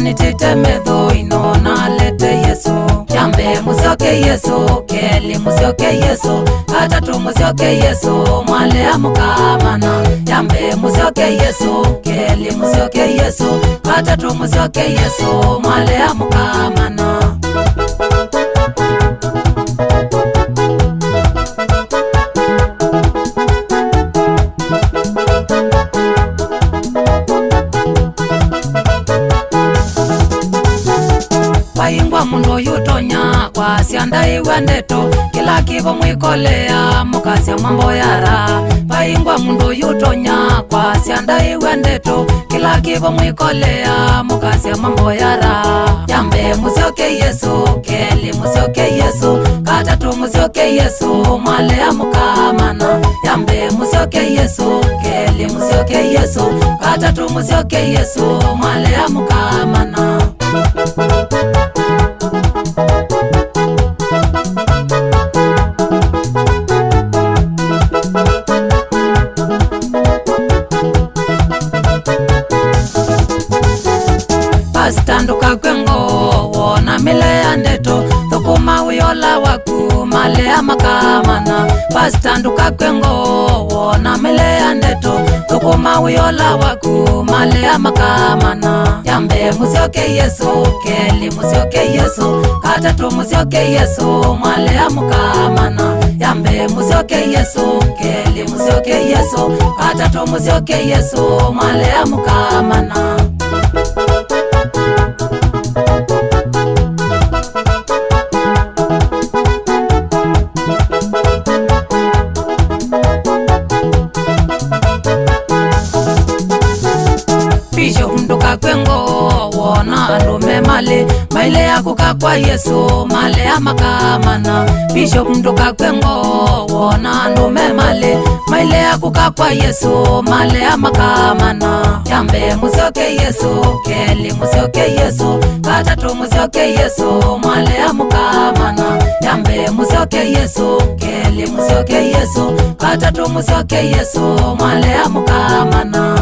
ni titemetho ino na lete Yesu. Jambe musioke Yesu, keli musioke Yesu, katatu musioke Yesu, mwale amukamana. Jambe musioke Yesu, keli musioke Yesu, katatu musioke Yesu, mwale amukamana. Paingwa mundu yutonya kwa sianda iwe ndeto, kila kivo mwikolea mukasya mambo yara. Paingwa mundu yutonya kwa sianda iwe ndeto, kila kivo mwikolea mukasya mambo yara. Jambe musioke Yesu, keli musioke Yesu, katatu musioke Yesu, mwale amukamana. Jambe musioke Yesu, keli musioke Yesu, katatu musioke Yesu, mwale amukamana. Pastanduka kwengo wona milea ndeto, thukuma uyola waku male amakamana. Pastanduka kwengo wona milea ndeto, thukuma uyola waku male amakamana. Jambe musioke Yesu, keli musioke Yesu, katatu musioke Yesu, male amukamana. Jambe musioke Yesu, keli musioke Yesu, katatu musioke Yesu, male amukamana. Nduka kwengo wona andume male, maile ya kuka kwa Yesu, male amakamana. Bishop nduka kwengo wona andume male, maile ya kuka kwa Yesu, male amakamana. Jambe musioke Yesu, keli musioke Yesu, katatu musioke Yesu, male amukamana. Jambe musioke Yesu, keli musioke Yesu, katatu musioke Yesu, male amukamana.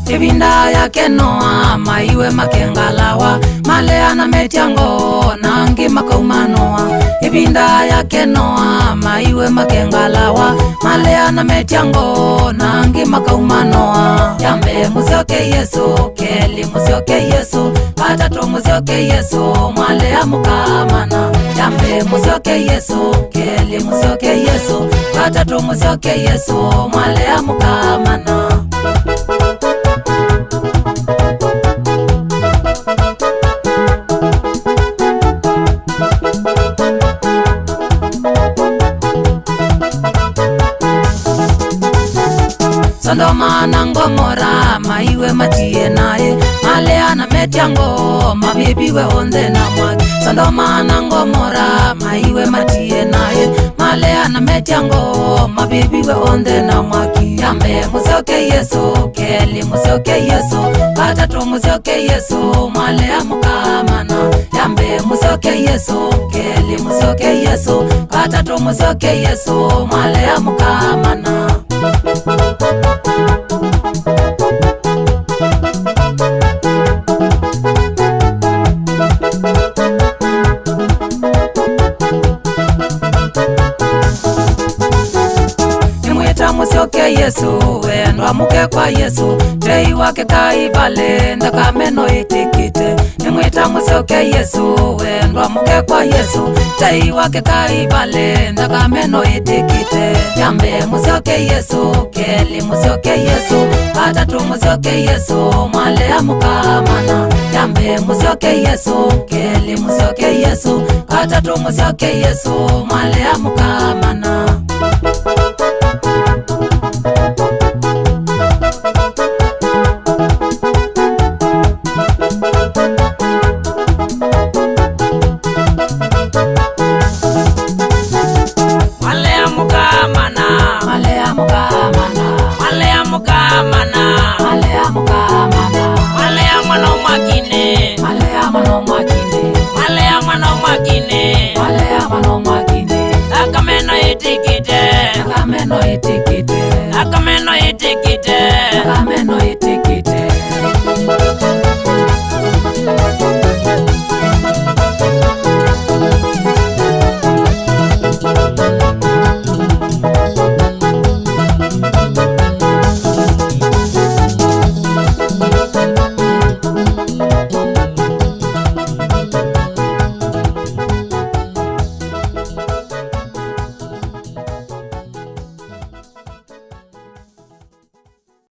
Ibinda yake Noa maiwe makengalawa, male anametiango nangi makaumanoa. Ibinda yake Noa maiwe makengalawa, male anametiango nangi makaumanoa. Jambe musioke Yesu, keli musioke Yesu, katatu musioke Yesu, male amukamana. Jambe musioke Yesu, keli musioke Yesu, katatu musioke Yesu, male amukamana. Sodoma na Gomora maiwe matie naye, male anametiango mabibiwe onde na mwaki. Sodoma na Gomora maiwe matie naye, male anametiango mabibiwe onde na mwaki. Jambe musioke Yesu, keli musioke Yesu, katatu musioke Yesu, male amukamana. Jambe musioke Yesu, keli musioke Yesu, katatu musioke Yesu, male amukamana. Musioke Yesu, wendwa muke kwa Yesu, tei wake kaivale ndakameno itikite. Nimwita musioke Yesu, wendwa muke kwa Yesu, tei wake kaivale ndakameno itikite. Jambe musioke Yesu, keli musioke Yesu, katatu musioke Yesu, mwale amukamana. Jambe musioke Yesu, keli musioke Yesu, katatu musioke Yesu, mwale amukamana.